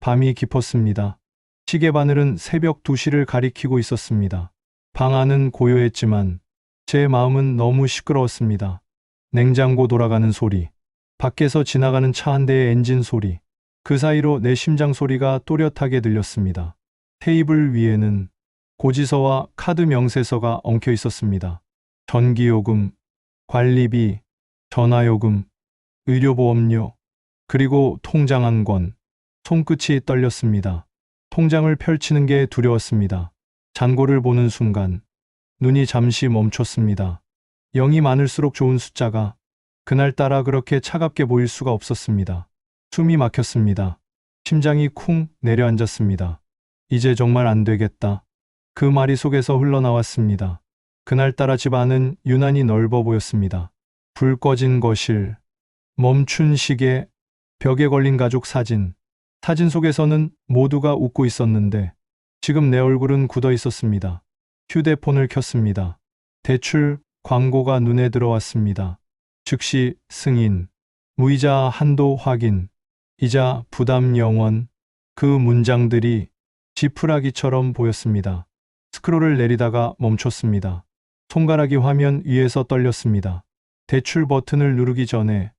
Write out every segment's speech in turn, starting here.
밤이 깊었습니다. 시계 바늘은 새벽 2시를 가리키고 있었습니다. 방 안은 고요했지만 제 마음은 너무 시끄러웠습니다. 냉장고 돌아가는 소리, 밖에서 지나가는 차 한 대의 엔진 소리, 그 사이로 내 심장 소리가 또렷하게 들렸습니다. 테이블 위에는 고지서와 카드 명세서가 엉켜 있었습니다. 전기요금, 관리비, 전화요금, 의료보험료, 그리고 통장 한 권. 손끝이 떨렸습니다. 통장을 펼치는 게 두려웠습니다. 잔고를 보는 순간 눈이 잠시 멈췄습니다. 0이 많을수록 좋은 숫자가 그날따라 그렇게 차갑게 보일 수가 없었습니다. 숨이 막혔습니다. 심장이 쿵 내려앉았습니다. 이제 정말 안 되겠다. 그 말이 속에서 흘러나왔습니다. 그날따라 집 안은 유난히 넓어 보였습니다. 불 꺼진 거실, 멈춘 시계, 벽에 걸린 가족 사진. 사진 속에서는 모두가 웃고 있었는데 지금 내 얼굴은 굳어 있었습니다. 휴대폰을 켰습니다. 대출 광고가 눈에 들어왔습니다. 즉시 승인, 무이자 한도 확인, 이자 부담 0원. 그 문장들이 지푸라기처럼 보였습니다. 스크롤을 내리다가 멈췄습니다. 손가락이 화면 위에서 떨렸습니다. 대출 버튼을 누르기 전에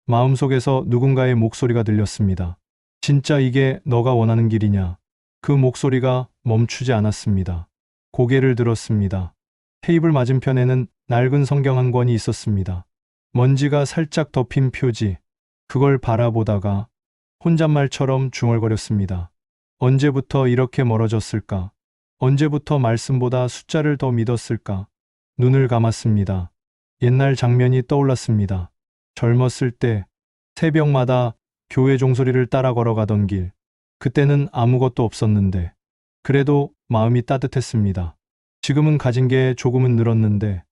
마음속에서 누군가의 목소리가 들렸습니다. 진짜 이게 너가 원하는 길이냐? 그 목소리가 멈추지 않았습니다. 고개를 들었습니다. 테이블 맞은편에는 낡은 성경 한 권이 있었습니다. 먼지가 살짝 덮인 표지. 그걸 바라보다가 혼잣말처럼 중얼거렸습니다. 언제부터 이렇게 멀어졌을까? 언제부터 말씀보다 숫자를 더 믿었을까? 눈을 감았습니다. 옛날 장면이 떠올랐습니다. 젊었을 때 새벽마다 교회 종소리를 따라 걸어가던 길. 그때는 아무것도 없었는데 그래도 마음이 따뜻했습니다. 지금은 가진 게 조금은 늘었는데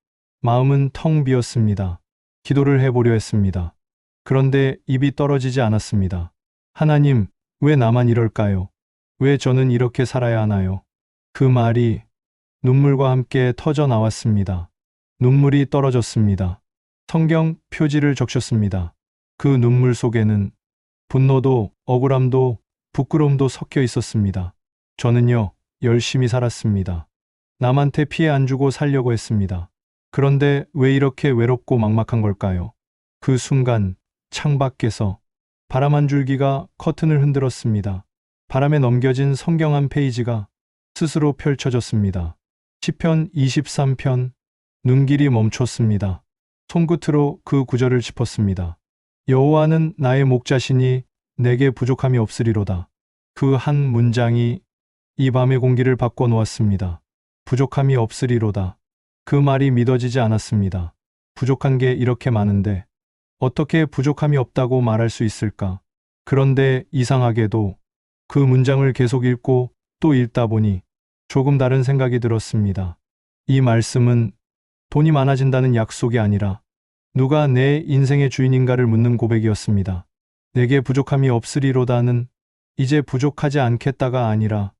마음은 텅 비었습니다. 기도를 해보려 했습니다. 그런데 입이 떨어지지 않았습니다. 하나님, 왜 나만 이럴까요? 왜 저는 이렇게 살아야 하나요? 그 말이 눈물과 함께 터져 나왔습니다. 눈물이 떨어졌습니다. 성경 표지를 적셨습니다. 그 눈물 속에는 분노도 억울함도 부끄러움도 섞여 있었습니다. 저는요, 열심히 살았습니다. 남한테 피해 안 주고 살려고 했습니다. 그런데 왜 이렇게 외롭고 막막한 걸까요? 그 순간 창밖에서 바람 한 줄기가 커튼을 흔들었습니다. 바람에 넘겨진 성경 한 페이지가 스스로 펼쳐졌습니다. 시편 23편. 눈길이 멈췄습니다. 손끝으로 그 구절을 짚었습니다. 여호와는 나의 목자시니 내게 부족함이 없으리로다. 그 한 문장이 이 밤의 공기를 바꿔 놓았습니다. 부족함이 없으리로다. 그 말이 믿어지지 않았습니다. 부족한 게 이렇게 많은데 어떻게 부족함이 없다고 말할 수 있을까? 그런데 이상하게도 그 문장을 계속 읽고 또 읽다 보니 조금 다른 생각이 들었습니다. 이 말씀은 돈이 많아진다는 약속이 아니라 누가 내 인생의 주인인가를 묻는 고백이었습니다. 내게 부족함이 없으리로다는 이제 부족하지 않겠다가 아니라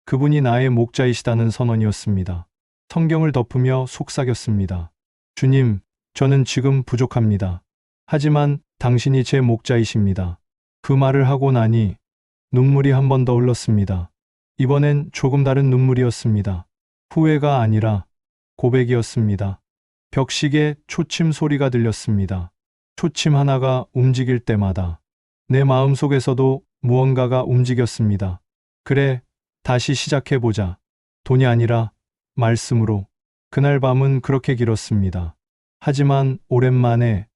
그분이 나의 목자이시다는 선언이었습니다. 성경을 덮으며 속삭였습니다. 주님, 저는 지금 부족합니다. 하지만 당신이 제 목자이십니다. 그 말을 하고 나니 눈물이 한 번 더 흘렀습니다. 이번엔 조금 다른 눈물이었습니다. 후회가 아니라 고백이었습니다. 벽시계 초침 소리가 들렸습니다. 초침 하나가 움직일 때마다 내 마음속에서도 무언가가 움직였습니다. 그래, 다시 시작해보자. 돈이 아니라 말씀으로. 그날 밤은 그렇게 길었습니다. 하지만 오랜만에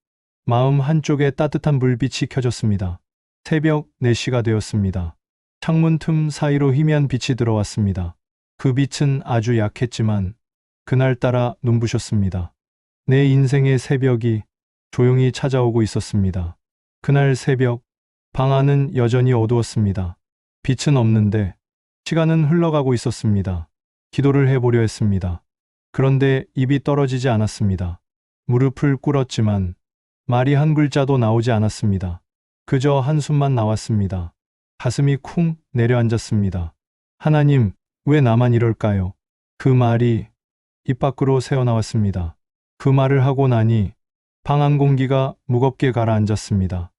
마음 한쪽에 따뜻한 불빛이 켜졌습니다. 새벽 4시가 되었습니다. 창문 틈 사이로 희미한 빛이 들어왔습니다. 그 빛은 아주 약했지만 그날따라 눈부셨습니다. 내 인생의 새벽이 조용히 찾아오고 있었습니다. 그날 새벽, 방 안은 여전히 어두웠습니다. 빛은 없는데 시간은 흘러가고 있었습니다. 기도를 해보려 했습니다. 그런데 입이 떨어지지 않았습니다. 무릎을 꿇었지만 말이 한 글자도 나오지 않았습니다. 그저 한숨만 나왔습니다. 가슴이 쿵 내려앉았습니다. 하나님, 왜 나만 이럴까요? 그 말이 입 밖으로 새어나왔습니다. 그 말을 하고 나니 방 안 공기가 무겁게 가라앉았습니다.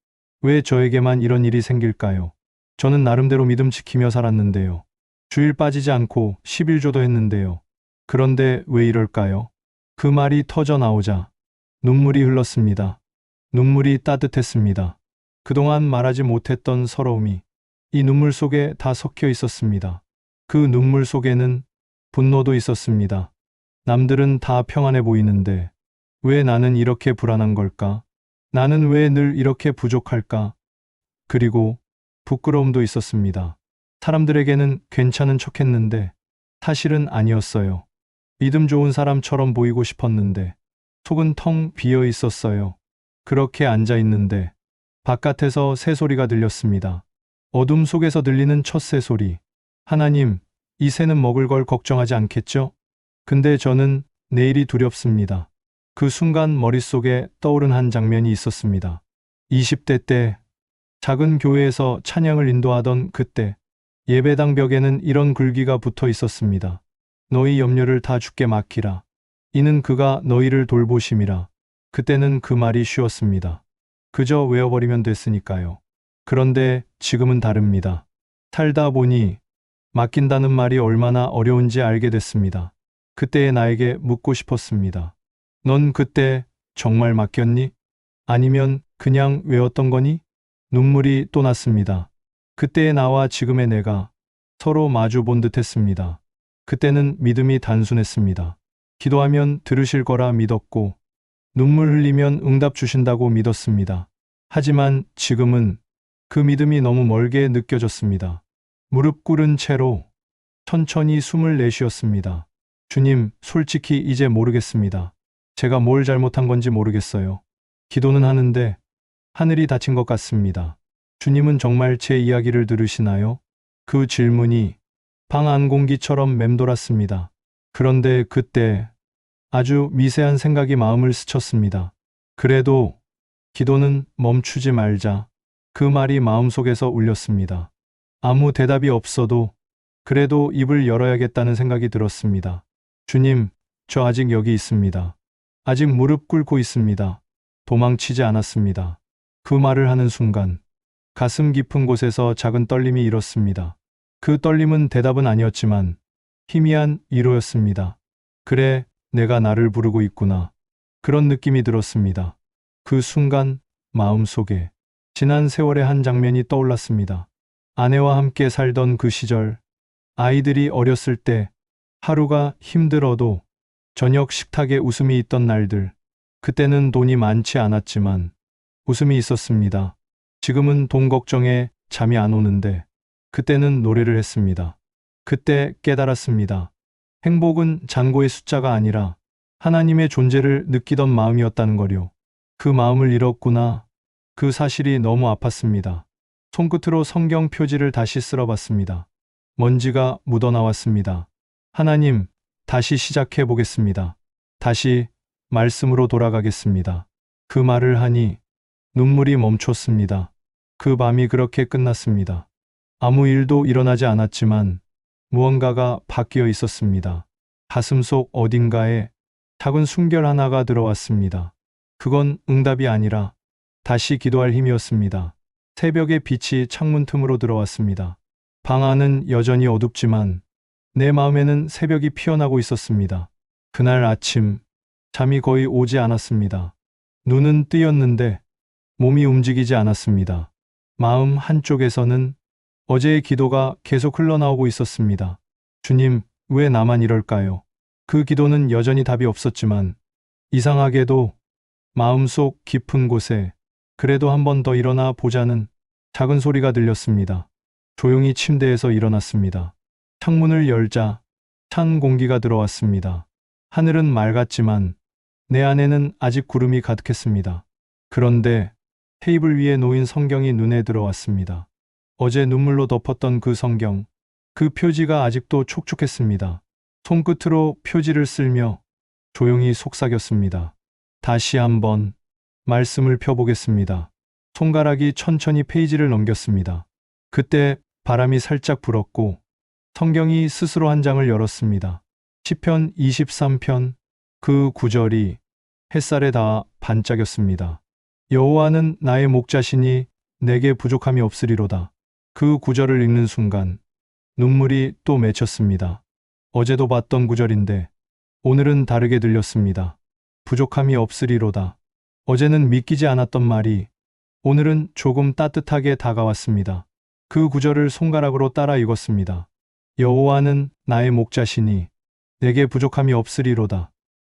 왜 저에게만 이런 일이 생길까요? 저는 나름대로 믿음 지키며 살았는데요. 주일 빠지지 않고 11조도 했는데요. 그런데 왜 이럴까요? 그 말이 터져 나오자 눈물이 흘렀습니다. 눈물이 따뜻했습니다. 그동안 말하지 못했던 서러움이 이 눈물 속에 다 섞여 있었습니다. 그 눈물 속에는 분노도 있었습니다. 남들은 다 평안해 보이는데 왜 나는 이렇게 불안한 걸까? 나는 왜 늘 이렇게 부족할까? 그리고 부끄러움도 있었습니다. 사람들에게는 괜찮은 척 했는데 사실은 아니었어요. 믿음 좋은 사람처럼 보이고 싶었는데 속은 텅 비어 있었어요. 그렇게 앉아 있는데 바깥에서 새소리가 들렸습니다. 어둠 속에서 들리는 첫 새소리. 하나님, 이 새는 먹을 걸 걱정하지 않겠죠? 근데 저는 내일이 두렵습니다. 그 순간 머릿속에 떠오른 한 장면이 있었습니다. 20대 때 작은 교회에서 찬양을 인도하던 그때 예배당 벽에는 이런 글귀가 붙어 있었습니다. 너희 염려를 다 주께 맡기라. 이는 그가 너희를 돌보심이라. 그때는 그 말이 쉬웠습니다. 그저 외워버리면 됐으니까요. 그런데 지금은 다릅니다. 살다 보니 맡긴다는 말이 얼마나 어려운지 알게 됐습니다. 그때의 나에게 묻고 싶었습니다. 넌 그때 정말 맡겼니? 아니면 그냥 외웠던 거니? 눈물이 또 났습니다. 그때의 나와 지금의 내가 서로 마주 본 듯했습니다. 그때는 믿음이 단순했습니다. 기도하면 들으실 거라 믿었고 눈물 흘리면 응답 주신다고 믿었습니다. 하지만 지금은 그 믿음이 너무 멀게 느껴졌습니다. 무릎 꿇은 채로 천천히 숨을 내쉬었습니다. 주님, 솔직히 이제 모르겠습니다. 제가 뭘 잘못한 건지 모르겠어요. 기도는 하는데 하늘이 닫힌 것 같습니다. 주님은 정말 제 이야기를 들으시나요? 그 질문이 방 안 공기처럼 맴돌았습니다. 그런데 그때 아주 미세한 생각이 마음을 스쳤습니다. 그래도 기도는 멈추지 말자. 그 말이 마음속에서 울렸습니다. 아무 대답이 없어도 그래도 입을 열어야겠다는 생각이 들었습니다. 주님, 저 아직 여기 있습니다. 아직 무릎 꿇고 있습니다. 도망치지 않았습니다. 그 말을 하는 순간 가슴 깊은 곳에서 작은 떨림이 일었습니다. 그 떨림은 대답은 아니었지만 희미한 위로였습니다. 그래, 내가 나를 부르고 있구나. 그런 느낌이 들었습니다. 그 순간 마음속에 지난 세월의 한 장면이 떠올랐습니다. 아내와 함께 살던 그 시절, 아이들이 어렸을 때 하루가 힘들어도 저녁 식탁에 웃음이 있던 날들. 그때는 돈이 많지 않았지만 웃음이 있었습니다. 지금은 돈 걱정에 잠이 안 오는데 그때는 노래를 했습니다. 그때 깨달았습니다. 행복은 잔고의 숫자가 아니라 하나님의 존재를 느끼던 마음이었다는 거요. 그 마음을 잃었구나. 그 사실이 너무 아팠습니다. 손끝으로 성경 표지를 다시 쓸어봤습니다. 먼지가 묻어나왔습니다. 하나님, 다시 시작해 보겠습니다. 다시 말씀으로 돌아가겠습니다. 그 말을 하니 눈물이 멈췄습니다. 그 밤이 그렇게 끝났습니다. 아무 일도 일어나지 않았지만 무언가가 바뀌어 있었습니다. 가슴속 어딘가에 작은 숨결 하나가 들어왔습니다. 그건 응답이 아니라 다시 기도할 힘이었습니다. 새벽의 빛이 창문 틈으로 들어왔습니다. 방 안은 여전히 어둡지만 내 마음에는 새벽이 피어나고 있었습니다. 그날 아침 잠이 거의 오지 않았습니다. 눈은 뜨였는데 몸이 움직이지 않았습니다. 마음 한쪽에서는 어제의 기도가 계속 흘러나오고 있었습니다. 주님, 왜 나만 이럴까요? 그 기도는 여전히 답이 없었지만 이상하게도 마음속 깊은 곳에 그래도 한 번 더 일어나 보자는 작은 소리가 들렸습니다. 조용히 침대에서 일어났습니다. 창문을 열자 찬 공기가 들어왔습니다. 하늘은 맑았지만 내 안에는 아직 구름이 가득했습니다. 그런데 테이블 위에 놓인 성경이 눈에 들어왔습니다. 어제 눈물로 덮었던 그 성경, 그 표지가 아직도 촉촉했습니다. 손끝으로 표지를 쓸며 조용히 속삭였습니다. 다시 한번 말씀을 펴보겠습니다. 손가락이 천천히 페이지를 넘겼습니다. 그때 바람이 살짝 불었고 성경이 스스로 한 장을 열었습니다. 시편 23편 그 구절이 햇살에 닿아 반짝였습니다. 여호와는 나의 목자시니 내게 부족함이 없으리로다. 그 구절을 읽는 순간 눈물이 또 맺혔습니다. 어제도 봤던 구절인데 오늘은 다르게 들렸습니다. 부족함이 없으리로다. 어제는 믿기지 않았던 말이 오늘은 조금 따뜻하게 다가왔습니다. 그 구절을 손가락으로 따라 읽었습니다. 여호와는 나의 목자시니 내게 부족함이 없으리로다.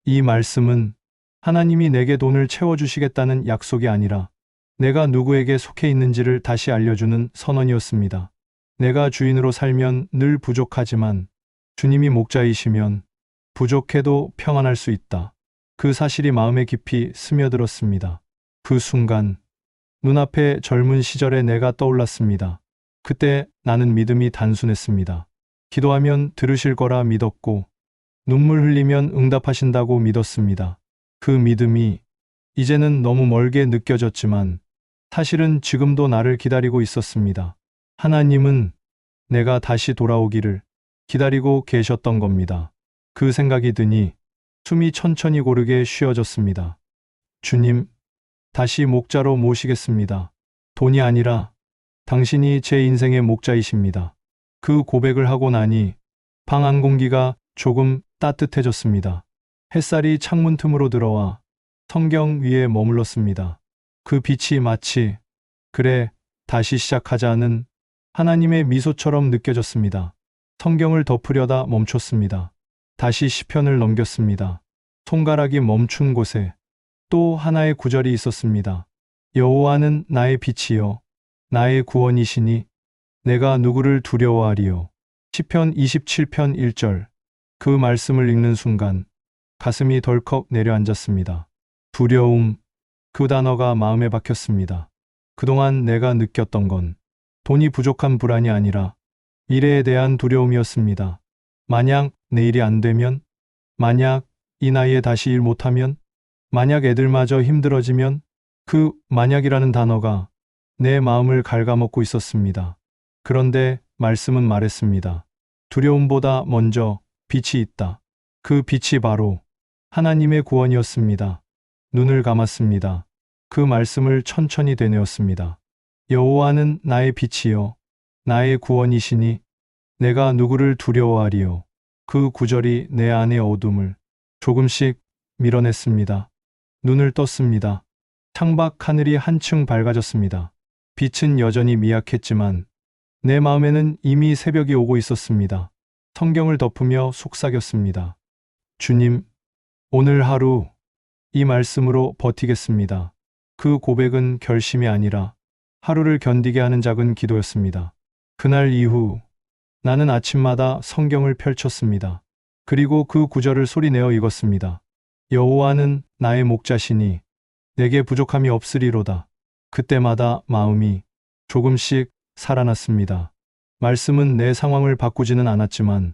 이 말씀은 하나님이 내게 돈을 채워주시겠다는 약속이 아니라 내가 누구에게 속해 있는지를 다시 알려주는 선언이었습니다. 내가 주인으로 살면 늘 부족하지만 주님이 목자이시면 부족해도 평안할 수 있다. 그 사실이 마음에 깊이 스며들었습니다. 그 순간 눈앞에 젊은 시절의 내가 떠올랐습니다. 그때 나는 믿음이 단순했습니다. 기도하면 들으실 거라 믿었고 눈물 흘리면 응답하신다고 믿었습니다. 그 믿음이 이제는 너무 멀게 느껴졌지만 사실은 지금도 나를 기다리고 있었습니다. 하나님은 내가 다시 돌아오기를 기다리고 계셨던 겁니다. 그 생각이 드니 숨이 천천히 고르게 쉬어졌습니다. 주님, 다시 목자로 모시겠습니다. 돈이 아니라 당신이 제 인생의 목자이십니다. 그 고백을 하고 나니 방 안 공기가 조금 따뜻해졌습니다. 햇살이 창문 틈으로 들어와 성경 위에 머물렀습니다. 그 빛이 마치 그래, 다시 시작하자는 하나님의 미소처럼 느껴졌습니다. 성경을 덮으려다 멈췄습니다. 다시 시편을 넘겼습니다. 손가락이 멈춘 곳에 또 하나의 구절이 있었습니다. 여호와는 나의 빛이요 나의 구원이시니 내가 누구를 두려워하리요. 시편 27편 1절. 그 말씀을 읽는 순간 가슴이 덜컥 내려앉았습니다. 두려움, 그 단어가 마음에 박혔습니다. 그동안 내가 느꼈던 건 돈이 부족한 불안이 아니라 미래에 대한 두려움이었습니다. 만약 내일이 안 되면, 만약 이 나이에 다시 일 못하면, 만약 애들마저 힘들어지면, 그 만약이라는 단어가 내 마음을 갉아먹고 있었습니다. 그런데 말씀은 말했습니다. 두려움보다 먼저 빛이 있다. 그 빛이 바로 하나님의 구원이었습니다. 눈을 감았습니다. 그 말씀을 천천히 되뇌었습니다. 여호와는 나의 빛이요 나의 구원이시니 내가 누구를 두려워하리요. 그 구절이 내 안의 어둠을 조금씩 밀어냈습니다. 눈을 떴습니다. 창밖 하늘이 한층 밝아졌습니다. 빛은 여전히 미약했지만 내 마음에는 이미 새벽이 오고 있었습니다. 성경을 덮으며 속삭였습니다. 주님, 오늘 하루 이 말씀으로 버티겠습니다. 그 고백은 결심이 아니라 하루를 견디게 하는 작은 기도였습니다. 그날 이후 나는 아침마다 성경을 펼쳤습니다. 그리고 그 구절을 소리내어 읽었습니다. 여호와는 나의 목자시니 내게 부족함이 없으리로다. 그때마다 마음이 조금씩 살아났습니다. 말씀은 내 상황을 바꾸지는 않았지만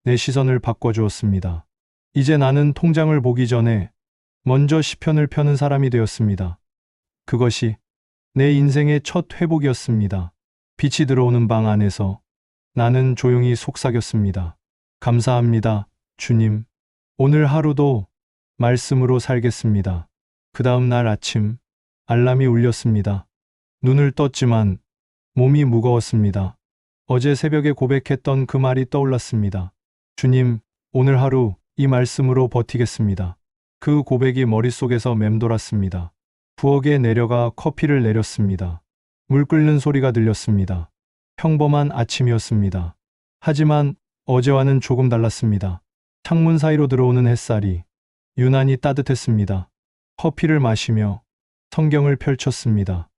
내 시선을 바꿔주었습니다. 이제 나는 통장을 보기 전에 먼저 시편을 펴는 사람이 되었습니다. 그것이 내 인생의 첫 회복이었습니다. 빛이 들어오는 방 안에서 나는 조용히 속삭였습니다. 감사합니다, 주님. 오늘 하루도 말씀으로 살겠습니다. 그 다음 날 아침 알람이 울렸습니다. 눈을 떴지만 몸이 무거웠습니다. 어제 새벽에 고백했던 그 말이 떠올랐습니다. 주님, 오늘 하루 이 말씀으로 버티겠습니다. 그 고백이 머릿속에서 맴돌았습니다. 부엌에 내려가 커피를 내렸습니다. 물 끓는 소리가 들렸습니다. 평범한 아침이었습니다. 하지만 어제와는 조금 달랐습니다. 창문 사이로 들어오는 햇살이 유난히 따뜻했습니다. 커피를 마시며 성경을 펼쳤습니다.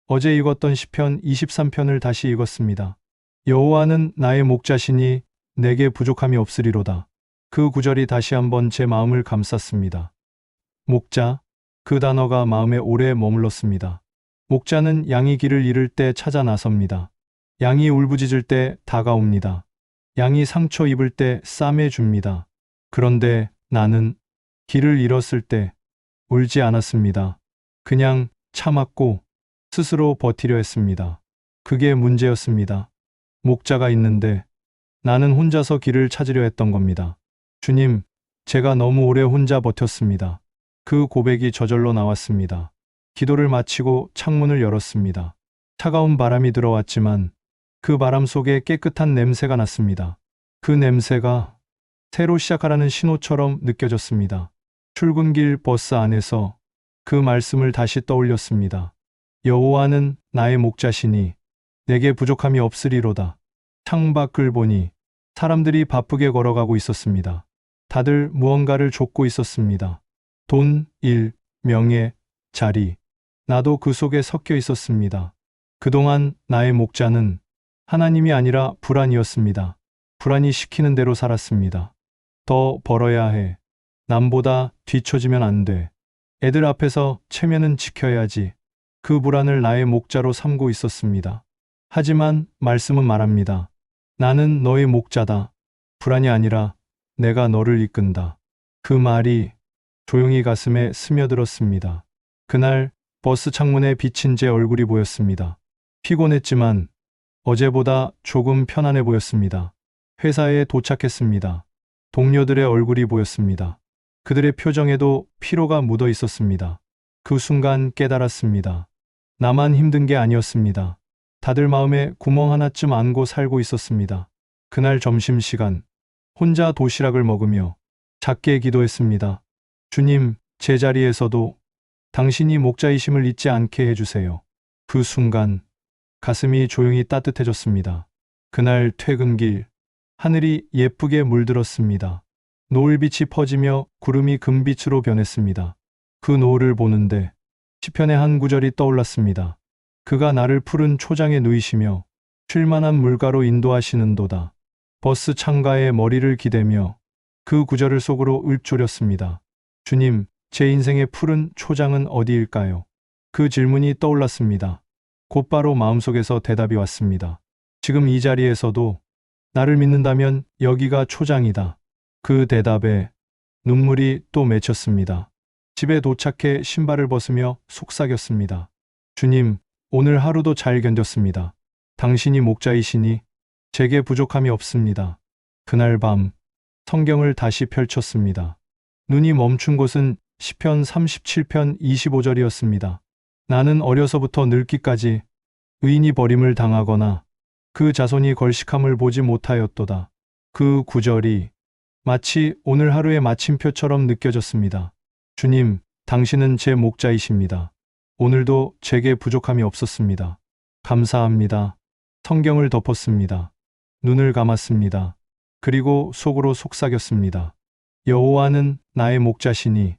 어제 읽었던 시편 23편을 다시 읽었습니다. 여호와는 나의 목자시니 내게 부족함이 없으리로다. 그 구절이 다시 한번 제 마음을 감쌌습니다. 목자, 그 단어가 마음에 오래 머물렀습니다. 목자는 양이 길을 잃을 때 찾아 나섭니다. 양이 울부짖을 때 다가옵니다. 양이 상처 입을 때 싸매줍니다. 그런데 나는 길을 잃었을 때 울지 않았습니다. 그냥 참았고 스스로 버티려 했습니다. 그게 문제였습니다. 목자가 있는데 나는 혼자서 길을 찾으려 했던 겁니다. 주님, 제가 너무 오래 혼자 버텼습니다. 그 고백이 저절로 나왔습니다. 기도를 마치고 창문을 열었습니다. 차가운 바람이 들어왔지만 그 바람 속에 깨끗한 냄새가 났습니다. 그 냄새가 새로 시작하라는 신호처럼 느껴졌습니다. 출근길 버스 안에서 그 말씀을 다시 떠올렸습니다. 여호와는 나의 목자시니 내게 부족함이 없으리로다. 창밖을 보니 사람들이 바쁘게 걸어가고 있었습니다. 다들 무언가를 좇고 있었습니다. 돈, 일, 명예, 자리. 나도 그 속에 섞여 있었습니다. 그동안 나의 목자는 하나님이 아니라 불안이었습니다. 불안이 시키는 대로 살았습니다. 더 벌어야 해. 남보다 뒤처지면 안 돼. 애들 앞에서 체면은 지켜야지. 그 불안을 나의 목자로 삼고 있었습니다. 하지만 말씀은 말합니다. 나는 너의 목자다. 불안이 아니라 내가 너를 이끈다. 그 말이 조용히 가슴에 스며들었습니다. 그날 버스 창문에 비친 제 얼굴이 보였습니다. 피곤했지만 어제보다 조금 편안해 보였습니다. 회사에 도착했습니다. 동료들의 얼굴이 보였습니다. 그들의 표정에도 피로가 묻어 있었습니다. 그 순간 깨달았습니다. 나만 힘든 게 아니었습니다. 다들 마음에 구멍 하나쯤 안고 살고 있었습니다. 그날 점심시간, 혼자 도시락을 먹으며 작게 기도했습니다. 주님, 제 자리에서도 당신이 목자이심을 잊지 않게 해주세요. 그 순간, 가슴이 조용히 따뜻해졌습니다. 그날 퇴근길, 하늘이 예쁘게 물들었습니다. 노을빛이 퍼지며 구름이 금빛으로 변했습니다. 그 노을을 보는데 시편의 한 구절이 떠올랐습니다. 그가 나를 푸른 초장에 누이시며 쉴만한 물가로 인도하시는도다. 버스 창가에 머리를 기대며 그 구절을 속으로 읊조렸습니다. 주님, 제 인생의 푸른 초장은 어디일까요? 그 질문이 떠올랐습니다. 곧바로 마음속에서 대답이 왔습니다. 지금 이 자리에서도 나를 믿는다면 여기가 초장이다. 그 대답에 눈물이 또 맺혔습니다. 집에 도착해 신발을 벗으며 속삭였습니다. 주님, 오늘 하루도 잘 견뎠습니다. 당신이 목자이시니 제게 부족함이 없습니다. 그날 밤 성경을 다시 펼쳤습니다. 눈이 멈춘 곳은 시편 37편 25절이었습니다. 나는 어려서부터 늙기까지 의인이 버림을 당하거나 그 자손이 걸식함을 보지 못하였도다. 그 구절이 마치 오늘 하루의 마침표처럼 느껴졌습니다. 주님, 당신은 제 목자이십니다. 오늘도 제게 부족함이 없었습니다. 감사합니다. 성경을 덮었습니다. 눈을 감았습니다. 그리고 속으로 속삭였습니다. 여호와는 나의 목자시니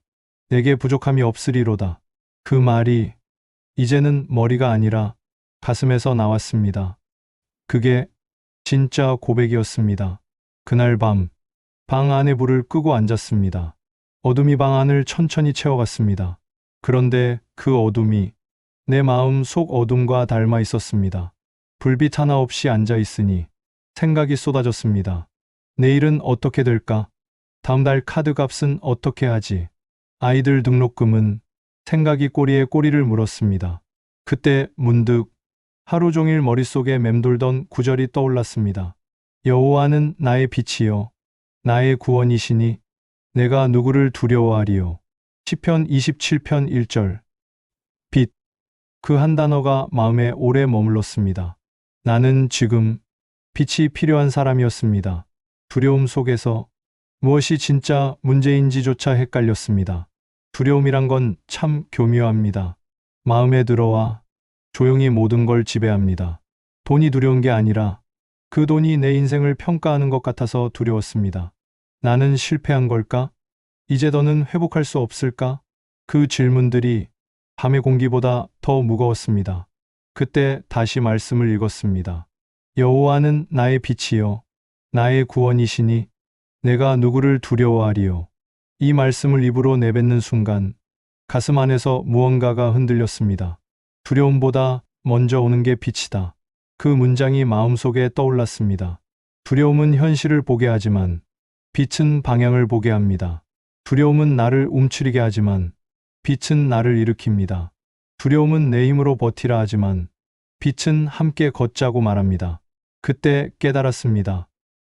내게 부족함이 없으리로다. 그 말이 이제는 머리가 아니라 가슴에서 나왔습니다. 그게 진짜 고백이었습니다. 그날 밤, 방 안에 불을 끄고 앉았습니다. 어둠이 방 안을 천천히 채워갔습니다. 그런데 그 어둠이 내 마음 속 어둠과 닮아 있었습니다. 불빛 하나 없이 앉아 있으니 생각이 쏟아졌습니다. 내일은 어떻게 될까? 다음 달 카드 값은 어떻게 하지? 아이들 등록금은? 생각이 꼬리에 꼬리를 물었습니다. 그때 문득 하루 종일 머릿속에 맴돌던 구절이 떠올랐습니다. 여호와는 나의 빛이요 나의 구원이시니 내가 누구를 두려워하리요. 시편 27편 1절. 빛. 그 한 단어가 마음에 오래 머물렀습니다. 나는 지금 빛이 필요한 사람이었습니다. 두려움 속에서 무엇이 진짜 문제인지조차 헷갈렸습니다. 두려움이란 건 참 교묘합니다. 마음에 들어와 조용히 모든 걸 지배합니다. 돈이 두려운 게 아니라 그 돈이 내 인생을 평가하는 것 같아서 두려웠습니다. 나는 실패한 걸까? 이제 더는 회복할 수 없을까? 그 질문들이 밤의 공기보다 더 무거웠습니다. 그때 다시 말씀을 읽었습니다. 여호와는 나의 빛이요 나의 구원이시니 내가 누구를 두려워하리요. 이 말씀을 입으로 내뱉는 순간 가슴 안에서 무언가가 흔들렸습니다. 두려움보다 먼저 오는 게 빛이다. 그 문장이 마음속에 떠올랐습니다. 두려움은 현실을 보게 하지만 빛은 방향을 보게 합니다. 두려움은 나를 움츠리게 하지만 빛은 나를 일으킵니다. 두려움은 내 힘으로 버티라 하지만 빛은 함께 걷자고 말합니다. 그때 깨달았습니다.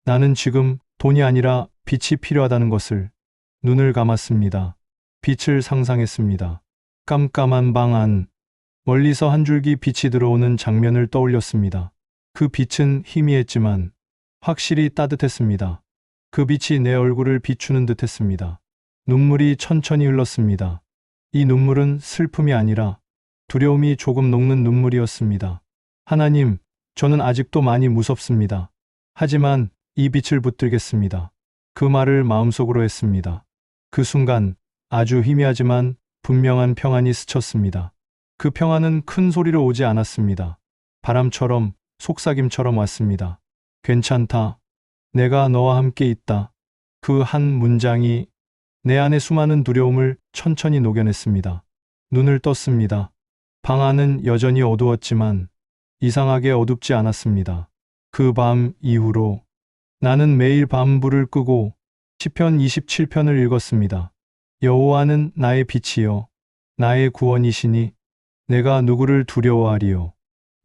나는 지금 돈이 아니라 빛이 필요하다는 것을. 눈을 감았습니다. 빛을 상상했습니다. 깜깜한 방 안, 멀리서 한 줄기 빛이 들어오는 장면을 떠올렸습니다. 그 빛은 희미했지만 확실히 따뜻했습니다. 그 빛이 내 얼굴을 비추는 듯 했습니다. 눈물이 천천히 흘렀습니다. 이 눈물은 슬픔이 아니라 두려움이 조금 녹는 눈물이었습니다. 하나님, 저는 아직도 많이 무섭습니다. 하지만 이 빛을 붙들겠습니다. 그 말을 마음속으로 했습니다. 그 순간 아주 희미하지만 분명한 평안이 스쳤습니다. 그 평안은 큰 소리로 오지 않았습니다. 바람처럼, 속삭임처럼 왔습니다. 괜찮다. 내가 너와 함께 있다. 그 한 문장이 내 안의 수많은 두려움을 천천히 녹여냈습니다. 눈을 떴습니다. 방 안은 여전히 어두웠지만 이상하게 어둡지 않았습니다. 그 밤 이후로 나는 매일 밤 불을 끄고 시편 27편을 읽었습니다. 여호와는 나의 빛이요 나의 구원이시니 내가 누구를 두려워하리요.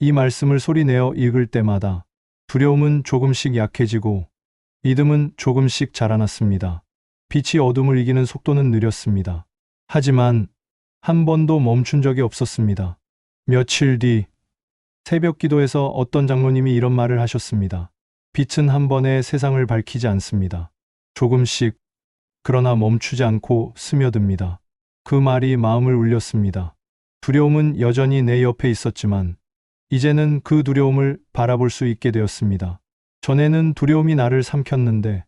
이 말씀을 소리내어 읽을 때마다 두려움은 조금씩 약해지고 믿음은 조금씩 자라났습니다. 빛이 어둠을 이기는 속도는 느렸습니다. 하지만 한 번도 멈춘 적이 없었습니다. 며칠 뒤 새벽 기도에서 어떤 장로님이 이런 말을 하셨습니다. 빛은 한 번에 세상을 밝히지 않습니다. 조금씩, 그러나 멈추지 않고 스며듭니다. 그 말이 마음을 울렸습니다. 두려움은 여전히 내 옆에 있었지만 이제는 그 두려움을 바라볼 수 있게 되었습니다. 전에는 두려움이 나를 삼켰는데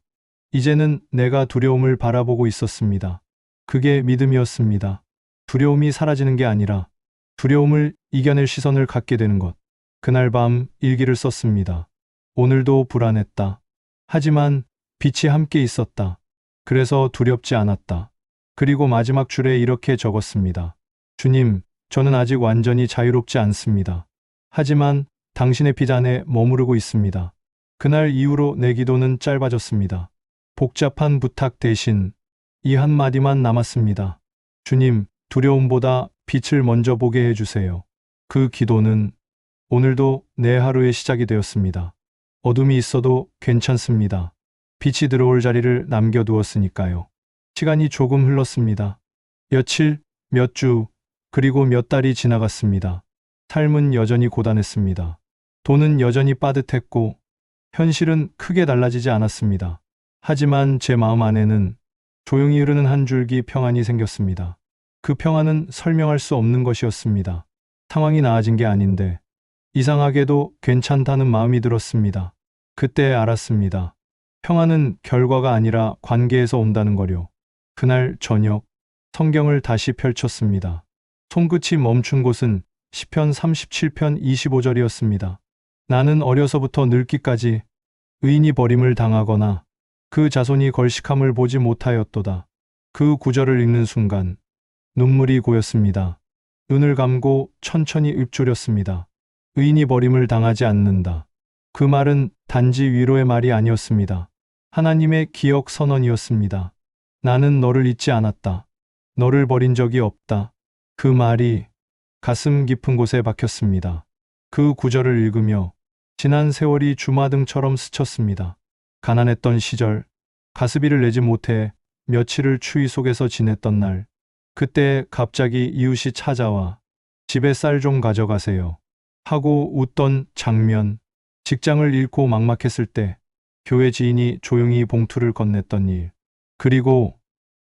이제는 내가 두려움을 바라보고 있었습니다. 그게 믿음이었습니다. 두려움이 사라지는 게 아니라 두려움을 이겨낼 시선을 갖게 되는 것. 그날 밤 일기를 썼습니다. 오늘도 불안했다. 하지만 빛이 함께 있었다. 그래서 두렵지 않았다. 그리고 마지막 줄에 이렇게 적었습니다. 주님, 저는 아직 완전히 자유롭지 않습니다. 하지만 당신의 빛 안에 머무르고 있습니다. 그날 이후로 내 기도는 짧아졌습니다. 복잡한 부탁 대신 이 한마디만 남았습니다. 주님, 두려움보다 빛을 먼저 보게 해주세요. 그 기도는 오늘도 내 하루의 시작이 되었습니다. 어둠이 있어도 괜찮습니다. 빛이 들어올 자리를 남겨두었으니까요. 시간이 조금 흘렀습니다. 며칠, 몇 주, 그리고 몇 달이 지나갔습니다. 삶은 여전히 고단했습니다. 돈은 여전히 빠듯했고 현실은 크게 달라지지 않았습니다. 하지만 제 마음 안에는 조용히 흐르는 한 줄기 평안이 생겼습니다. 그 평안은 설명할 수 없는 것이었습니다. 상황이 나아진 게 아닌데 이상하게도 괜찮다는 마음이 들었습니다. 그때 알았습니다. 평안은 결과가 아니라 관계에서 온다는 거요. 그날 저녁 성경을 다시 펼쳤습니다. 손끝이 멈춘 곳은 시편 37편 25절이었습니다. 나는 어려서부터 늙기까지 의인이 버림을 당하거나 그 자손이 걸식함을 보지 못하였도다. 그 구절을 읽는 순간 눈물이 고였습니다. 눈을 감고 천천히 읊조렸습니다. 의인이 버림을 당하지 않는다. 그 말은 단지 위로의 말이 아니었습니다. 하나님의 기억 선언이었습니다. 나는 너를 잊지 않았다. 너를 버린 적이 없다. 그 말이 가슴 깊은 곳에 박혔습니다. 그 구절을 읽으며 지난 세월이 주마등처럼 스쳤습니다. 가난했던 시절, 가스비를 내지 못해 며칠을 추위 속에서 지냈던 날, 그때 갑자기 이웃이 찾아와 집에 쌀 좀 가져가세요 하고 웃던 장면, 직장을 잃고 막막했을 때 교회 지인이 조용히 봉투를 건넸던 일, 그리고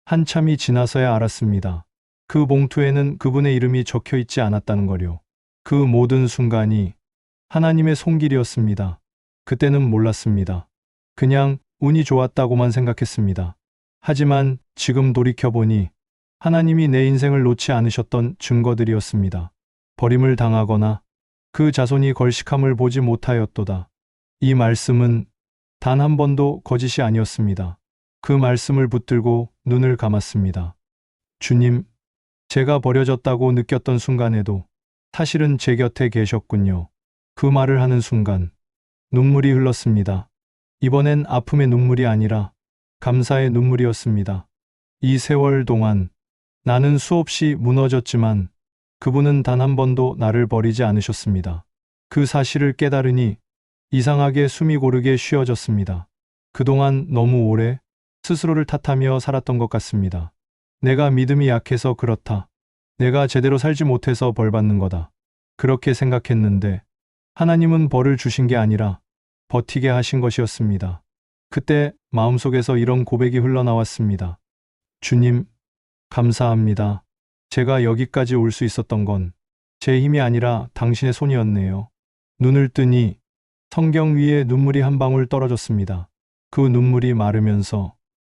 한참이 지나서야 알았습니다. 그 봉투에는 그분의 이름이 적혀 있지 않았다는 거요. 그 모든 순간이 하나님의 손길이었습니다. 그때는 몰랐습니다. 그냥 운이 좋았다고만 생각했습니다. 하지만 지금 돌이켜보니 하나님이 내 인생을 놓지 않으셨던 증거들이었습니다. 버림을 당하거나 그 자손이 걸식함을 보지 못하였도다. 이 말씀은 단 한 번도 거짓이 아니었습니다. 그 말씀을 붙들고 눈을 감았습니다. 주님, 제가 버려졌다고 느꼈던 순간에도 사실은 제 곁에 계셨군요. 그 말을 하는 순간 눈물이 흘렀습니다. 이번엔 아픔의 눈물이 아니라 감사의 눈물이었습니다. 이 세월 동안 나는 수없이 무너졌지만 그분은 단 한 번도 나를 버리지 않으셨습니다. 그 사실을 깨달으니 이상하게 숨이 고르게 쉬어졌습니다. 그동안 너무 오래 스스로를 탓하며 살았던 것 같습니다. 내가 믿음이 약해서 그렇다. 내가 제대로 살지 못해서 벌 받는 거다. 그렇게 생각했는데 하나님은 벌을 주신 게 아니라 버티게 하신 것이었습니다. 그때 마음속에서 이런 고백이 흘러나왔습니다. 주님, 감사합니다. 제가 여기까지 올 수 있었던 건 제 힘이 아니라 당신의 손이었네요. 눈을 뜨니 성경 위에 눈물이 한 방울 떨어졌습니다. 그 눈물이 마르면서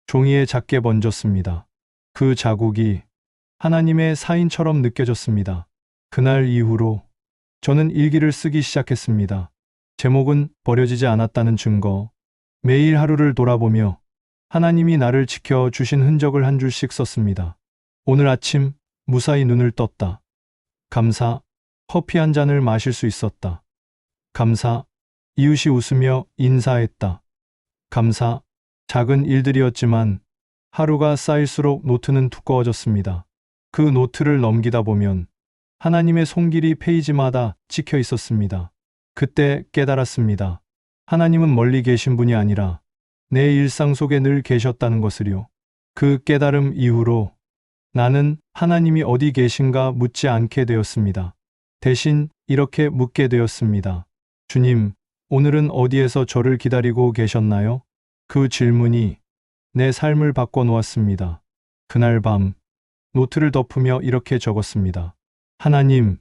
종이에 작게 번졌습니다. 그 자국이 하나님의 사인처럼 느껴졌습니다. 그날 이후로 저는 일기를 쓰기 시작했습니다. 제목은 버려지지 않았다는 증거. 매일 하루를 돌아보며 하나님이 나를 지켜주신 흔적을 한 줄씩 썼습니다. 오늘 아침 무사히 눈을 떴다. 감사, 커피 한 잔을 마실 수 있었다. 감사, 이웃이 웃으며 인사했다. 감사, 작은 일들이었지만 하루가 쌓일수록 노트는 두꺼워졌습니다. 그 노트를 넘기다 보면 하나님의 손길이 페이지마다 찍혀 있었습니다. 그때 깨달았습니다. 하나님은 멀리 계신 분이 아니라 내 일상 속에 늘 계셨다는 것을요. 그 깨달음 이후로 나는 하나님이 어디 계신가 묻지 않게 되었습니다. 대신 이렇게 묻게 되었습니다. 주님, 오늘은 어디에서 저를 기다리고 계셨나요? 그 질문이 내 삶을 바꿔놓았습니다. 그날 밤 노트를 덮으며 이렇게 적었습니다. 하나님,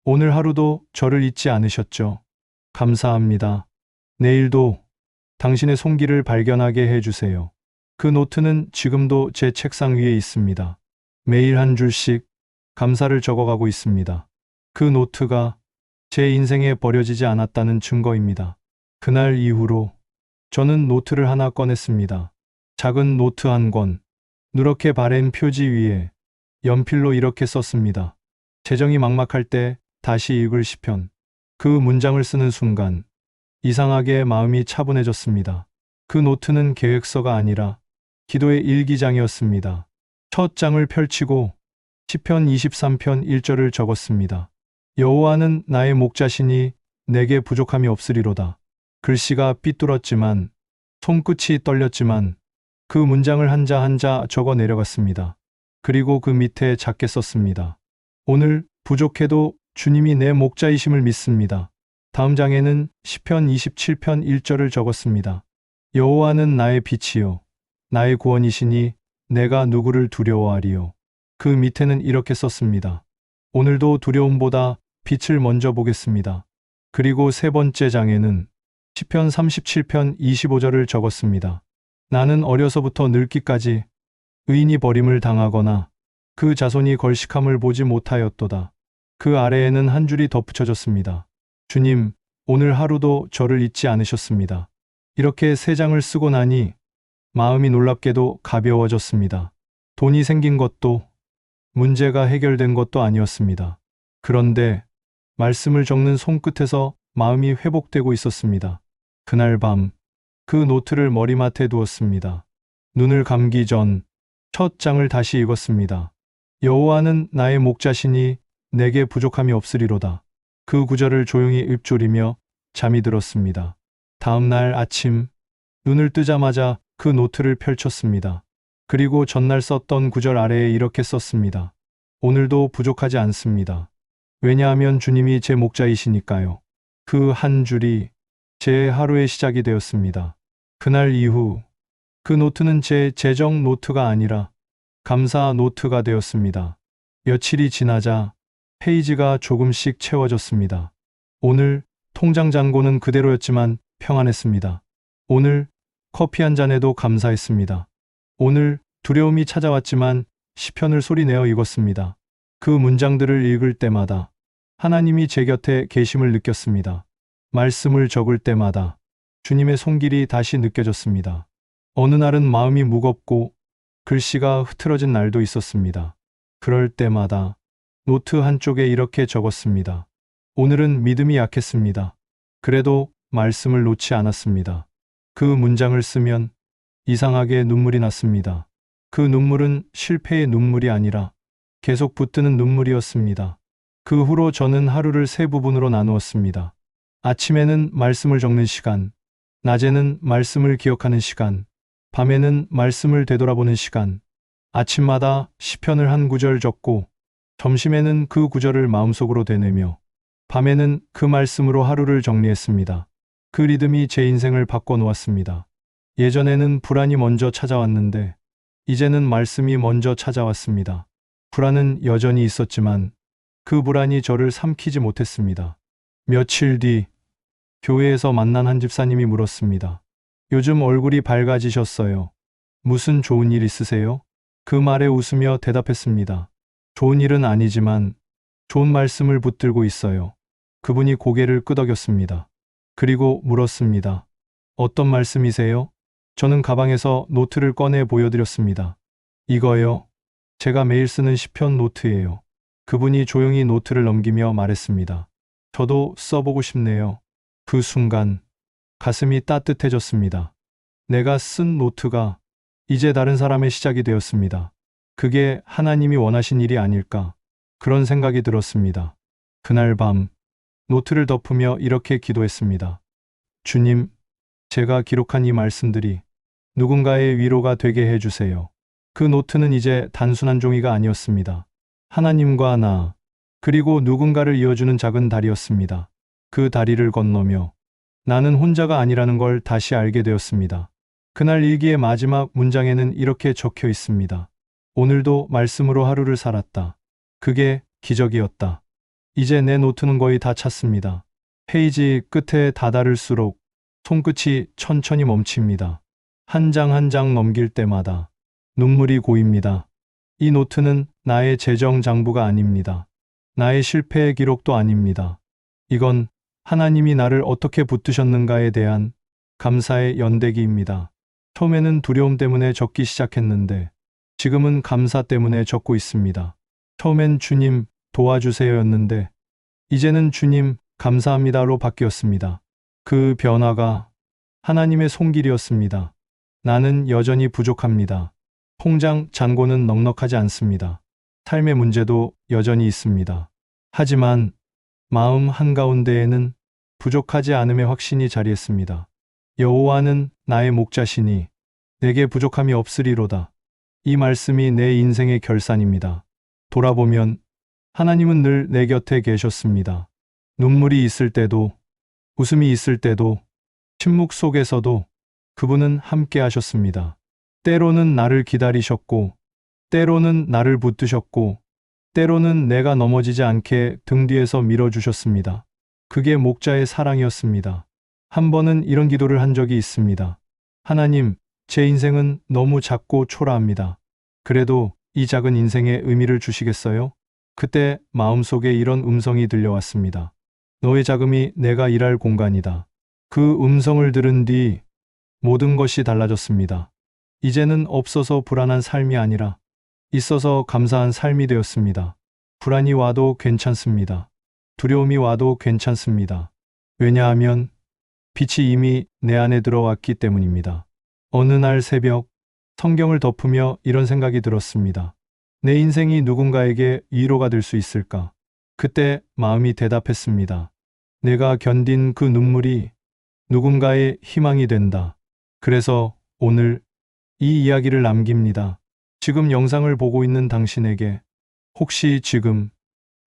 오늘 하루도 저를 잊지 않으셨죠? 감사합니다. 내일도 당신의 손길을 발견하게 해주세요. 그 노트는 지금도 제 책상 위에 있습니다. 매일 한 줄씩 감사를 적어가고 있습니다. 그 노트가 제 인생에 버려지지 않았다는 증거입니다. 그날 이후로 저는 노트를 하나 꺼냈습니다. 작은 노트 한 권, 누렇게 바랜 표지 위에 연필로 이렇게 썼습니다. 재정이 막막할 때 다시 읽을 시편. 그 문장을 쓰는 순간 이상하게 마음이 차분해졌습니다. 그 노트는 계획서가 아니라 기도의 일기장이었습니다. 첫 장을 펼치고 시편 23편 1절을 적었습니다. 여호와는 나의 목자시니 내게 부족함이 없으리로다. 글씨가 삐뚤었지만 손끝이 떨렸지만 그 문장을 한자 한자 적어 내려갔습니다. 그리고 그 밑에 작게 썼습니다. 오늘 부족해도 주님이 내 목자이심을 믿습니다. 다음 장에는 시편 27편 1절을 적었습니다. 여호와는 나의 빛이요 나의 구원이시니 내가 누구를 두려워하리요. 그 밑에는 이렇게 썼습니다. 오늘도 두려움보다 빛을 먼저 보겠습니다. 그리고 세 번째 장에는 시편 37편 25절을 적었습니다. 나는 어려서부터 늙기까지 의인이 버림을 당하거나 그 자손이 걸식함을 보지 못하였도다. 그 아래에는 한 줄이 덧붙여졌습니다. 주님, 오늘 하루도 저를 잊지 않으셨습니다. 이렇게 세 장을 쓰고 나니 마음이 놀랍게도 가벼워졌습니다. 돈이 생긴 것도 문제가 해결된 것도 아니었습니다. 그런데 말씀을 적는 손끝에서 마음이 회복되고 있었습니다. 그날 밤 그 노트를 머리맡에 두었습니다. 눈을 감기 전 첫 장을 다시 읽었습니다. 여호와는 나의 목자시니 내게 부족함이 없으리로다. 그 구절을 조용히 읊조리며 잠이 들었습니다. 다음 날 아침 눈을 뜨자마자 그 노트를 펼쳤습니다. 그리고 전날 썼던 구절 아래에 이렇게 썼습니다. 오늘도 부족하지 않습니다. 왜냐하면 주님이 제 목자이시니까요. 그 한 줄이 제 하루의 시작이 되었습니다. 그날 이후 그 노트는 제 재정 노트가 아니라 감사 노트가 되었습니다. 며칠이 지나자 페이지가 조금씩 채워졌습니다. 오늘 통장 잔고는 그대로였지만 평안했습니다. 오늘 커피 한 잔에도 감사했습니다. 오늘 두려움이 찾아왔지만 시편을 소리내어 읽었습니다. 그 문장들을 읽을 때마다 하나님이 제 곁에 계심을 느꼈습니다. 말씀을 적을 때마다 주님의 손길이 다시 느껴졌습니다. 어느 날은 마음이 무겁고 글씨가 흐트러진 날도 있었습니다. 그럴 때마다 노트 한쪽에 이렇게 적었습니다. 오늘은 믿음이 약했습니다. 그래도 말씀을 놓지 않았습니다. 그 문장을 쓰면 이상하게 눈물이 났습니다. 그 눈물은 실패의 눈물이 아니라 계속 붙드는 눈물이었습니다. 그 후로 저는 하루를 세 부분으로 나누었습니다. 아침에는 말씀을 적는 시간, 낮에는 말씀을 기억하는 시간, 밤에는 말씀을 되돌아보는 시간, 아침마다 시편을 한 구절 적고 점심에는 그 구절을 마음속으로 되뇌며 밤에는 그 말씀으로 하루를 정리했습니다. 그 리듬이 제 인생을 바꿔놓았습니다. 예전에는 불안이 먼저 찾아왔는데 이제는 말씀이 먼저 찾아왔습니다. 불안은 여전히 있었지만 그 불안이 저를 삼키지 못했습니다. 며칠 뒤 교회에서 만난 한 집사님이 물었습니다. 요즘 얼굴이 밝아지셨어요. 무슨 좋은 일 있으세요? 그 말에 웃으며 대답했습니다. 좋은 일은 아니지만 좋은 말씀을 붙들고 있어요. 그분이 고개를 끄덕였습니다. 그리고 물었습니다. 어떤 말씀이세요? 저는 가방에서 노트를 꺼내 보여드렸습니다. 이거요. 제가 매일 쓰는 시편 노트예요. 그분이 조용히 노트를 넘기며 말했습니다. 저도 써보고 싶네요. 그 순간 가슴이 따뜻해졌습니다. 내가 쓴 노트가 이제 다른 사람의 시작이 되었습니다. 그게 하나님이 원하신 일이 아닐까? 그런 생각이 들었습니다. 그날 밤 노트를 덮으며 이렇게 기도했습니다. 주님, 제가 기록한 이 말씀들이 누군가의 위로가 되게 해주세요. 그 노트는 이제 단순한 종이가 아니었습니다. 하나님과 나, 그리고 누군가를 이어주는 작은 다리였습니다. 그 다리를 건너며 나는 혼자가 아니라는 걸 다시 알게 되었습니다. 그날 일기의 마지막 문장에는 이렇게 적혀 있습니다. 오늘도 말씀으로 하루를 살았다. 그게 기적이었다. 이제 내 노트는 거의 다 찼습니다. 페이지 끝에 다다를수록 손끝이 천천히 멈춥니다. 한 장 한 장 넘길 때마다 눈물이 고입니다. 이 노트는 나의 재정 장부가 아닙니다. 나의 실패의 기록도 아닙니다. 이건 하나님이 나를 어떻게 붙드셨는가에 대한 감사의 연대기입니다. 처음에는 두려움 때문에 적기 시작했는데 지금은 감사 때문에 적고 있습니다. 처음엔 주님 도와주세요였는데 이제는 주님 감사합니다로 바뀌었습니다. 그 변화가 하나님의 손길이었습니다. 나는 여전히 부족합니다. 통장 잔고는 넉넉하지 않습니다. 삶의 문제도 여전히 있습니다. 하지만 마음 한가운데에는 부족하지 않음의 확신이 자리했습니다. 여호와는 나의 목자시니 내게 부족함이 없으리로다. 이 말씀이 내 인생의 결산입니다. 돌아보면 하나님은 늘 내 곁에 계셨습니다. 눈물이 있을 때도, 웃음이 있을 때도, 침묵 속에서도 그분은 함께 하셨습니다. 때로는 나를 기다리셨고, 때로는 나를 붙드셨고, 때로는 내가 넘어지지 않게 등 뒤에서 밀어주셨습니다. 그게 목자의 사랑이었습니다. 한 번은 이런 기도를 한 적이 있습니다. 하나님, 제 인생은 너무 작고 초라합니다. 그래도 이 작은 인생에 의미를 주시겠어요? 그때 마음속에 이런 음성이 들려왔습니다. 너의 자금이 내가 일할 공간이다. 그 음성을 들은 뒤 모든 것이 달라졌습니다. 이제는 없어서 불안한 삶이 아니라 있어서 감사한 삶이 되었습니다. 불안이 와도 괜찮습니다. 두려움이 와도 괜찮습니다. 왜냐하면 빛이 이미 내 안에 들어왔기 때문입니다. 어느 날 새벽 성경을 덮으며 이런 생각이 들었습니다. 내 인생이 누군가에게 위로가 될 수 있을까? 그때 마음이 대답했습니다. 내가 견딘 그 눈물이 누군가의 희망이 된다. 그래서 오늘 이 이야기를 남깁니다. 지금 영상을 보고 있는 당신에게 혹시 지금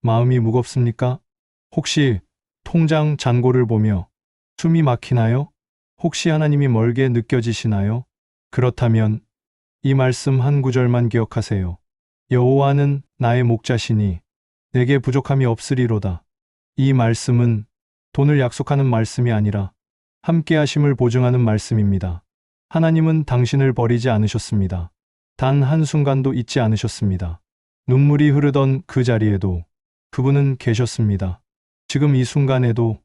마음이 무겁습니까? 혹시 통장 잔고를 보며 숨이 막히나요? 혹시 하나님이 멀게 느껴지시나요? 그렇다면 이 말씀 한 구절만 기억하세요. 여호와는 나의 목자시니 내게 부족함이 없으리로다. 이 말씀은 돈을 약속하는 말씀이 아니라 함께하심을 보증하는 말씀입니다. 하나님은 당신을 버리지 않으셨습니다. 단 한순간도 잊지 않으셨습니다. 눈물이 흐르던 그 자리에도 그분은 계셨습니다. 지금 이 순간에도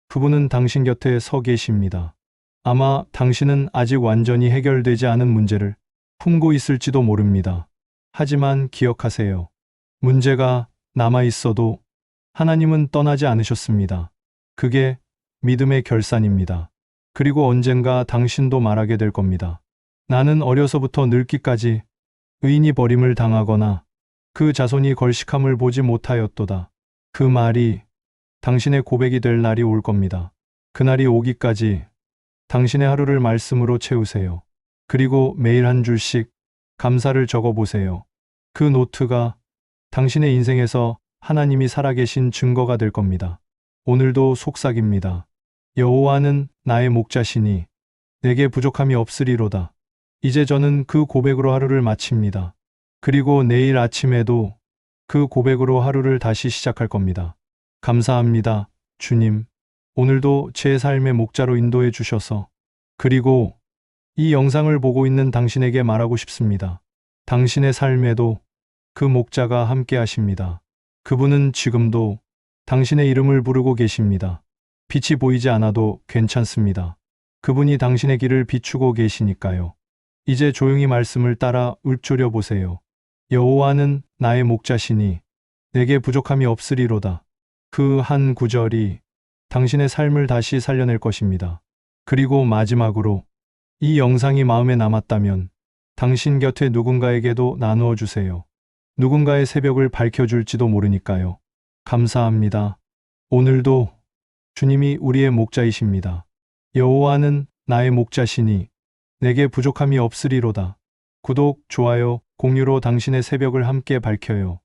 그분은 당신 곁에 서 계십니다. 아마 당신은 아직 완전히 해결되지 않은 문제를 품고 있을지도 모릅니다. 하지만 기억하세요. 문제가 남아 있어도 하나님은 떠나지 않으셨습니다. 그게 믿음의 결산입니다. 그리고 언젠가 당신도 말하게 될 겁니다. 나는 어려서부터 늙기까지 의인이 버림을 당하거나 그 자손이 걸식함을 보지 못하였도다. 그 말이 당신의 고백이 될 날이 올 겁니다. 그날이 오기까지 당신의 하루를 말씀으로 채우세요. 그리고 매일 한 줄씩 감사를 적어보세요. 그 노트가 당신의 인생에서 하나님이 살아계신 증거가 될 겁니다. 오늘도 속삭입니다. 여호와는 나의 목자시니 내게 부족함이 없으리로다. 이제 저는 그 고백으로 하루를 마칩니다. 그리고 내일 아침에도 그 고백으로 하루를 다시 시작할 겁니다. 감사합니다, 주님. 오늘도 제 삶의 목자로 인도해 주셔서. 그리고 이 영상을 보고 있는 당신에게 말하고 싶습니다. 당신의 삶에도 그 목자가 함께 하십니다. 그분은 지금도 당신의 이름을 부르고 계십니다. 빛이 보이지 않아도 괜찮습니다. 그분이 당신의 길을 비추고 계시니까요. 이제 조용히 말씀을 따라 읊조려 보세요. 여호와는 나의 목자시니 내게 부족함이 없으리로다. 그 한 구절이 당신의 삶을 다시 살려낼 것입니다. 그리고 마지막으로 이 영상이 마음에 남았다면 당신 곁에 누군가에게도 나누어 주세요. 누군가의 새벽을 밝혀줄지도 모르니까요. 감사합니다. 오늘도 주님이 우리의 목자이십니다. 여호와는 나의 목자시니 내게 부족함이 없으리로다. 구독, 좋아요, 공유로 당신의 새벽을 함께 밝혀요.